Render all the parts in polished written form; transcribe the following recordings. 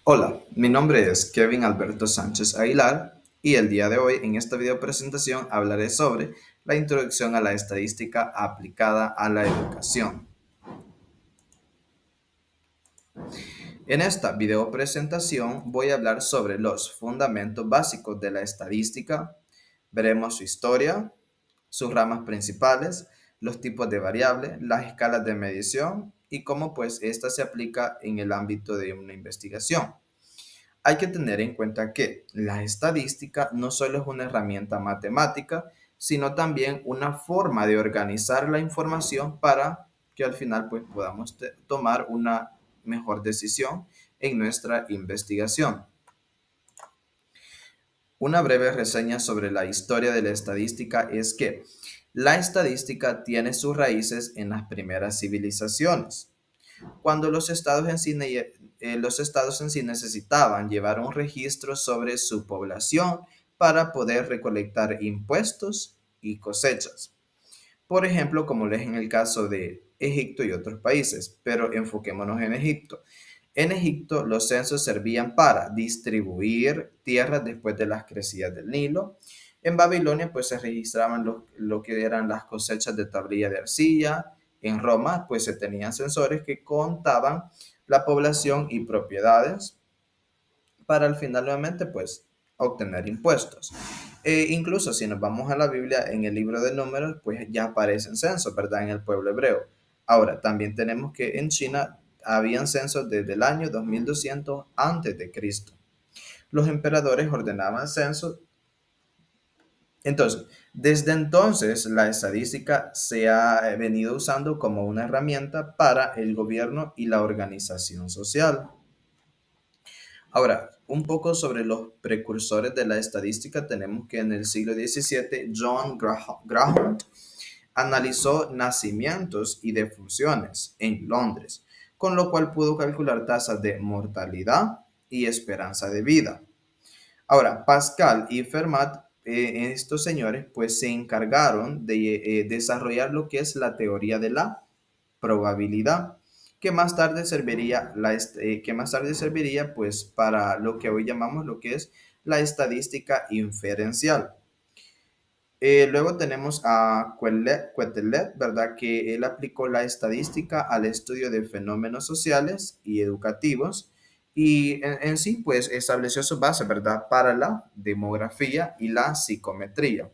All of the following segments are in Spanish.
Hola, mi nombre es Kevin Alberto Sánchez Aguilar y el día de hoy en esta video presentación hablaré sobre la introducción a la estadística aplicada a la educación. En esta video presentación voy a hablar sobre los fundamentos básicos de la estadística, veremos su historia, sus ramas principales, los tipos de variables, las escalas de medición y cómo pues esta se aplica en el ámbito de una investigación. Hay que tener en cuenta que la estadística no solo es una herramienta matemática, sino también una forma de organizar la información para que al final pues podamos tomar una mejor decisión en nuestra investigación. Una breve reseña sobre la historia de la estadística es que la estadística tiene sus raíces en las primeras civilizaciones cuando los estados en sí necesitaban llevar un registro sobre su población para poder recolectar impuestos y cosechas. Por ejemplo, como lo es en el caso de Egipto y otros países, pero enfoquémonos en Egipto. En Egipto, los censos servían para distribuir tierras después de las crecidas del Nilo. En Babilonia, pues se registraban lo que eran las cosechas de tablilla de arcilla. En Roma, pues se tenían sensores que contaban la población y propiedades para al final nuevamente, pues, obtener impuestos. Incluso si nos vamos a la Biblia, en el libro de Números, pues ya aparecen censos, ¿verdad? En el pueblo hebreo. Ahora, también tenemos que en China habían censos desde el año 2200 antes de Cristo. Los emperadores ordenaban censos. Entonces, desde entonces, la estadística se ha venido usando como una herramienta para el gobierno y la organización social. Ahora, un poco sobre los precursores de la estadística, tenemos que en el siglo XVII John Graham analizó nacimientos y defunciones en Londres, con lo cual pudo calcular tasas de mortalidad y esperanza de vida. Ahora, Pascal y Fermat, estos señores, pues se encargaron de desarrollar lo que es la teoría de la probabilidad, que más tarde serviría pues para lo que hoy llamamos lo que es la estadística inferencial. Luego tenemos a Quetelet, ¿verdad? Que él aplicó la estadística al estudio de fenómenos sociales y educativos y en sí pues estableció su base, ¿verdad? Para la demografía y la psicometría.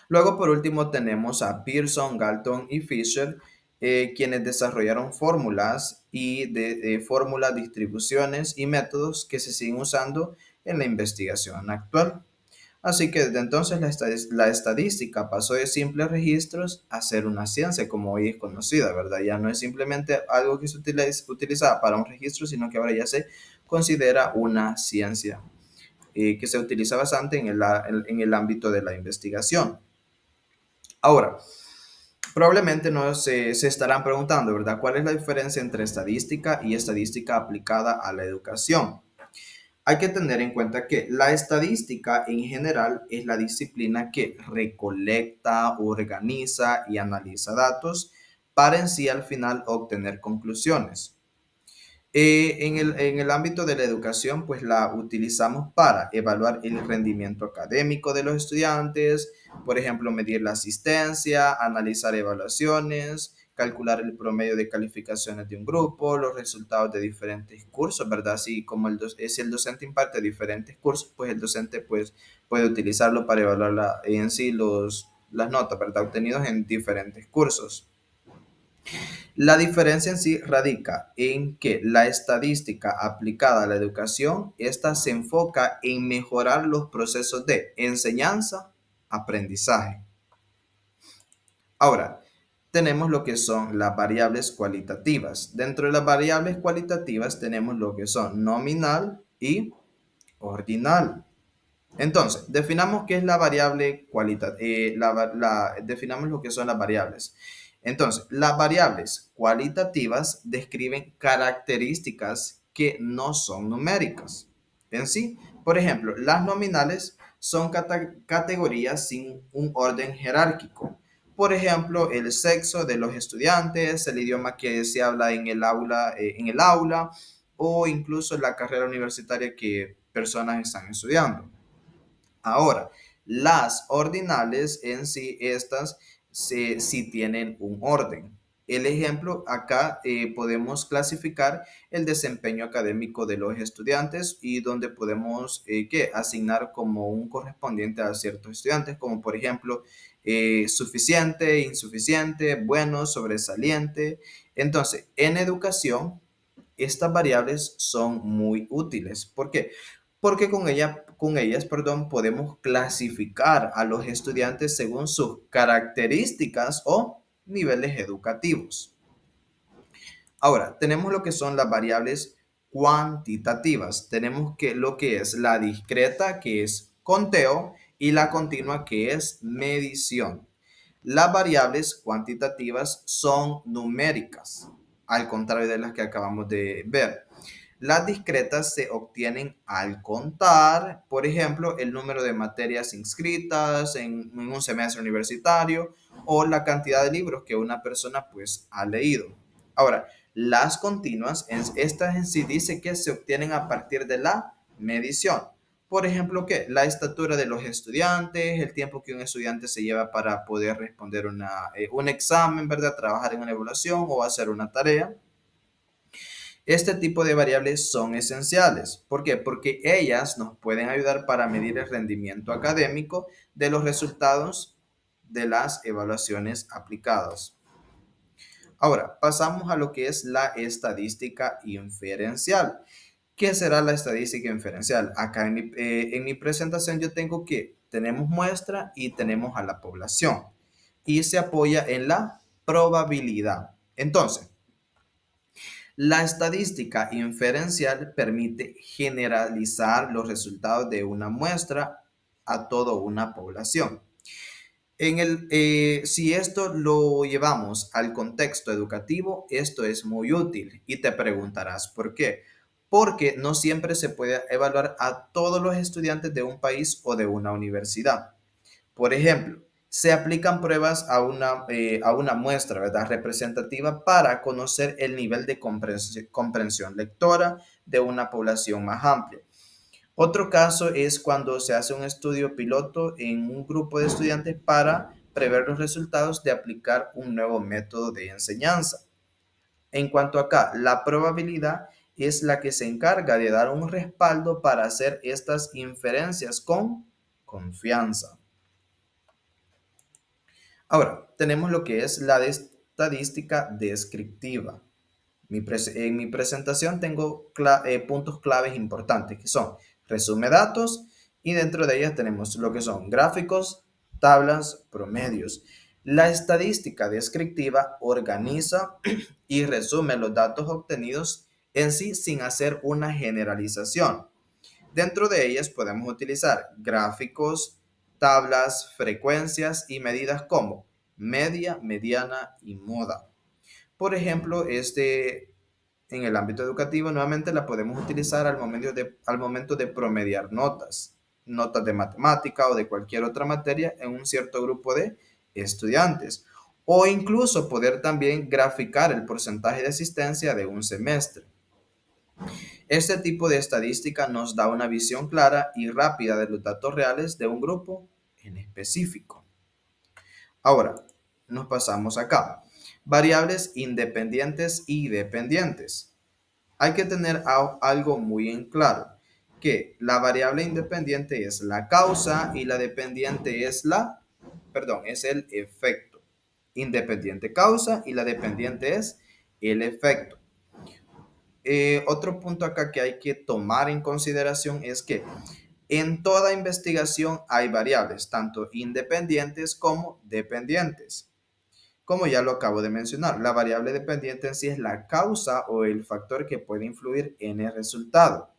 Luego, por último, tenemos a Pearson, Galton y Fisher, quienes desarrollaron fórmulas fórmulas, distribuciones y métodos que se siguen usando en la investigación actual. Así que desde entonces la estadística pasó de simples registros a ser una ciencia como hoy es conocida, ¿verdad? Ya no es simplemente algo que se utiliza para un registro, sino que ahora ya se considera una ciencia que se utiliza bastante en el ámbito de la investigación. Ahora, probablemente no se estarán preguntando, ¿verdad? ¿Cuál es la diferencia entre estadística y estadística aplicada a la educación? Hay que tener en cuenta que la estadística en general es la disciplina que recolecta, organiza y analiza datos para en sí al final obtener conclusiones. En el ámbito de la educación, pues la utilizamos para evaluar el rendimiento académico de los estudiantes, por ejemplo, medir la asistencia, analizar evaluaciones, calcular el promedio de calificaciones de un grupo, los resultados de diferentes cursos, ¿verdad? Así como si el docente imparte diferentes cursos, pues el docente pues, puede utilizarlo para evaluar en sí las notas, ¿verdad? Obtenidos en diferentes cursos. La diferencia en sí radica en que la estadística aplicada a la educación, esta se enfoca en mejorar los procesos de enseñanza, aprendizaje. Ahora, tenemos lo que son las variables cualitativas. Dentro de las variables cualitativas tenemos lo que son nominal y ordinal. Entonces, definamos qué es la variable cualitativa, definamos lo que son las variables. Entonces, las variables cualitativas describen características que no son numéricas en sí. Por ejemplo, las nominales son categorías sin un orden jerárquico. Por ejemplo, el sexo de los estudiantes, el idioma que se habla en el aula, o incluso la carrera universitaria que personas están estudiando. Ahora, las ordinales en sí, estas sí tienen un orden. El ejemplo, acá podemos clasificar el desempeño académico de los estudiantes y donde podemos asignar como un correspondiente a ciertos estudiantes, como por ejemplo suficiente, insuficiente, bueno, sobresaliente. Entonces, en educación, estas variables son muy útiles. ¿Por qué? Porque con ellas, perdón, podemos clasificar a los estudiantes según sus características o niveles educativos. Ahora, tenemos lo que son las variables cuantitativas. Tenemos que lo que es la discreta, que es conteo, y la continua, que es medición. Las variables cuantitativas son numéricas, al contrario de las que acabamos de ver. Las discretas se obtienen al contar, por ejemplo, el número de materias inscritas en un semestre universitario o la cantidad de libros que una persona pues ha leído. Ahora, las continuas, estas en sí dice que se obtienen a partir de la medición. Por ejemplo, ¿qué? La estatura de los estudiantes, el tiempo que un estudiante se lleva para poder responder un examen, ¿verdad? Trabajar en una evaluación o hacer una tarea. Este tipo de variables son esenciales. ¿Por qué? Porque ellas nos pueden ayudar para medir el rendimiento académico de los resultados de las evaluaciones aplicadas. Ahora, pasamos a lo que es la estadística inferencial. ¿Qué será la estadística inferencial? Acá en mi presentación yo tengo que tenemos muestra y tenemos a la población y se apoya en la probabilidad. Entonces, la estadística inferencial permite generalizar los resultados de una muestra a toda una población. Si esto lo llevamos al contexto educativo, esto es muy útil y te preguntarás por qué. Porque no siempre se puede evaluar a todos los estudiantes de un país o de una universidad. Por ejemplo, se aplican pruebas a una muestra, ¿verdad? Representativa para conocer el nivel de comprensión lectora de una población más amplia. Otro caso es cuando se hace un estudio piloto en un grupo de estudiantes para prever los resultados de aplicar un nuevo método de enseñanza. En cuanto acá, la probabilidad es la que se encarga de dar un respaldo para hacer estas inferencias con confianza. Ahora, tenemos lo que es la estadística descriptiva. En mi presentación tengo puntos claves importantes que son resume datos y dentro de ellas tenemos lo que son gráficos, tablas, promedios. La estadística descriptiva organiza y resume los datos obtenidos en sí sin hacer una generalización. Dentro de ellas podemos utilizar gráficos, tablas, frecuencias y medidas como media, mediana y moda. Por ejemplo, en el ámbito educativo nuevamente la podemos utilizar al momento de promediar notas de matemática o de cualquier otra materia en un cierto grupo de estudiantes. O incluso poder también graficar el porcentaje de asistencia de un semestre. Este tipo de estadística nos da una visión clara y rápida de los datos reales de un grupo en específico. Ahora, nos pasamos acá. Variables independientes y dependientes. Hay que tener algo muy en claro, que la variable independiente es la causa y la dependiente es el efecto. Independiente causa y la dependiente es el efecto. Otro punto acá que hay que tomar en consideración es que en toda investigación hay variables, tanto independientes como dependientes. Como ya lo acabo de mencionar, la variable dependiente en sí es la causa o el factor que puede influir en el resultado.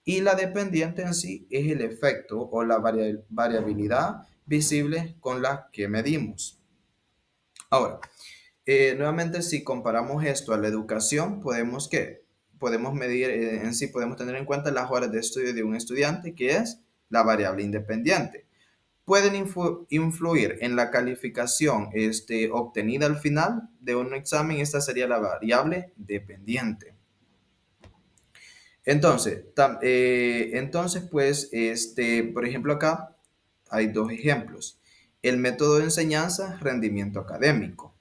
Y la dependiente en sí es el efecto o la variabilidad visible con la que medimos. Ahora, nuevamente, si comparamos esto a la educación, podemos medir en sí, podemos tener en cuenta las horas de estudio de un estudiante, que es la variable independiente. Pueden influir en la calificación obtenida al final de un examen. Esta sería la variable dependiente. Entonces, pues, por ejemplo, acá hay dos ejemplos. El método de enseñanza, rendimiento académico.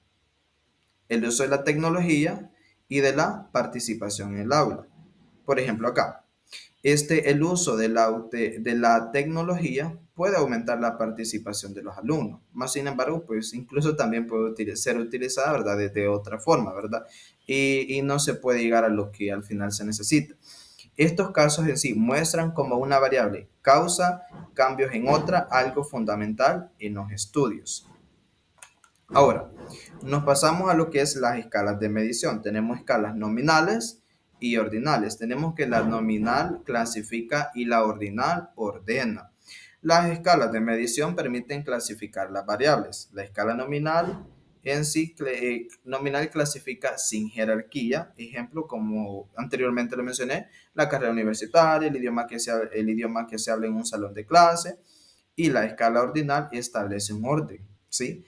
El uso de la tecnología y de la participación en el aula. Por ejemplo, acá, el uso de la tecnología puede aumentar la participación de los alumnos. Más sin embargo, pues incluso también puede ser utilizada, ¿verdad? De otra forma, ¿verdad? Y no se puede llegar a lo que al final se necesita. Estos casos en sí muestran como una variable causa cambios en otra, algo fundamental en los estudios. Ahora, nos pasamos a lo que es las escalas de medición. Tenemos escalas nominales y ordinales. Tenemos que la nominal clasifica y la ordinal ordena. Las escalas de medición permiten clasificar las variables. La escala nominal en sí nominal clasifica sin jerarquía. Ejemplo, como anteriormente lo mencioné, la carrera universitaria, el idioma que se habla en un salón de clase, y la escala ordinal establece un orden, ¿sí?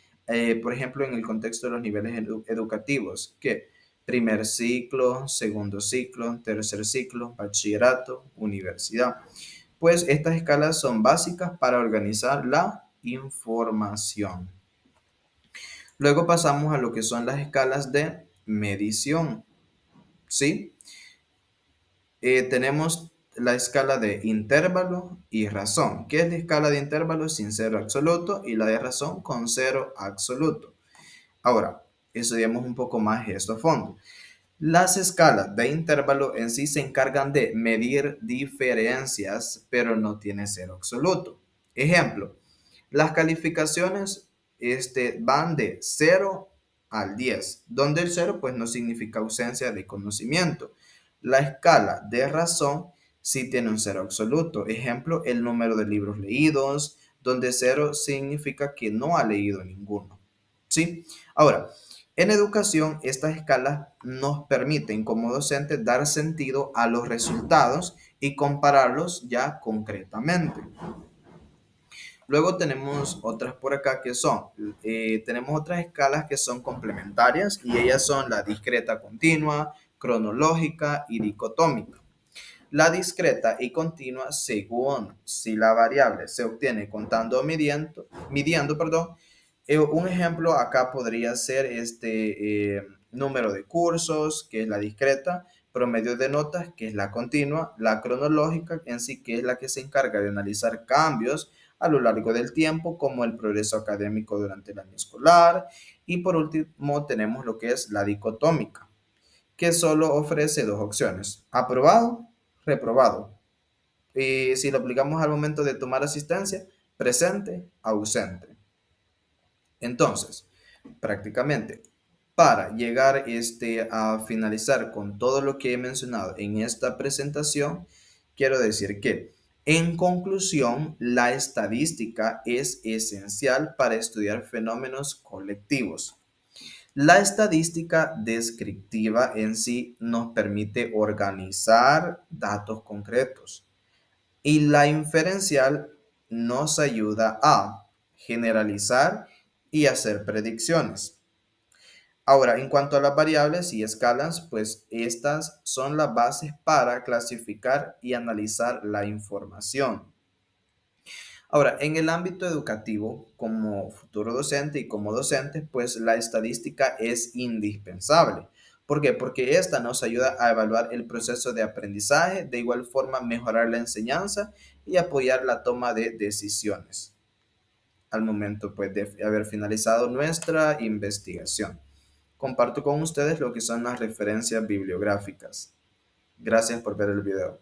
Por ejemplo, en el contexto de los niveles educativos, que primer ciclo, segundo ciclo, tercer ciclo, bachillerato, universidad. Pues estas escalas son básicas para organizar la información. Luego pasamos a lo que son las escalas de medición, ¿sí? Tenemos la escala de intervalo y razón. ¿Qué es la escala de intervalo sin cero absoluto y la de razón con cero absoluto? Ahora, estudiamos un poco más esto a fondo. Las escalas de intervalo en sí se encargan de medir diferencias, pero no tiene cero absoluto. Ejemplo, las calificaciones van de 0 al 10, donde el 0 pues no significa ausencia de conocimiento. La escala de razón sí tiene un cero absoluto. Ejemplo, el número de libros leídos, donde 0 significa que no ha leído ninguno. ¿Sí? Ahora, en educación, estas escalas nos permiten como docentes dar sentido a los resultados y compararlos ya concretamente. Luego tenemos otras por acá tenemos otras escalas que son complementarias y ellas son la discreta continua, cronológica y dicotómica. La discreta y continua según si la variable se obtiene contando o midiendo, perdón. Un ejemplo acá podría ser número de cursos, que es la discreta, promedio de notas, que es la continua, la cronológica en sí, que es la que se encarga de analizar cambios a lo largo del tiempo, como el progreso académico durante el año escolar. Y por último tenemos lo que es la dicotómica, que solo ofrece dos opciones: aprobado, reprobado. Y si lo aplicamos al momento de tomar asistencia, presente, ausente. Entonces, prácticamente, para llegar a finalizar con todo lo que he mencionado en esta presentación, quiero decir que, en conclusión, la estadística es esencial para estudiar fenómenos colectivos. La estadística descriptiva en sí nos permite organizar datos concretos y la inferencial nos ayuda a generalizar y hacer predicciones. Ahora, en cuanto a las variables y escalas, pues estas son las bases para clasificar y analizar la información. Ahora, en el ámbito educativo, como futuro docente y como docente, pues la estadística es indispensable. ¿Por qué? Porque esta nos ayuda a evaluar el proceso de aprendizaje, de igual forma mejorar la enseñanza y apoyar la toma de decisiones al momento pues, de haber finalizado nuestra investigación. Comparto con ustedes lo que son las referencias bibliográficas. Gracias por ver el video.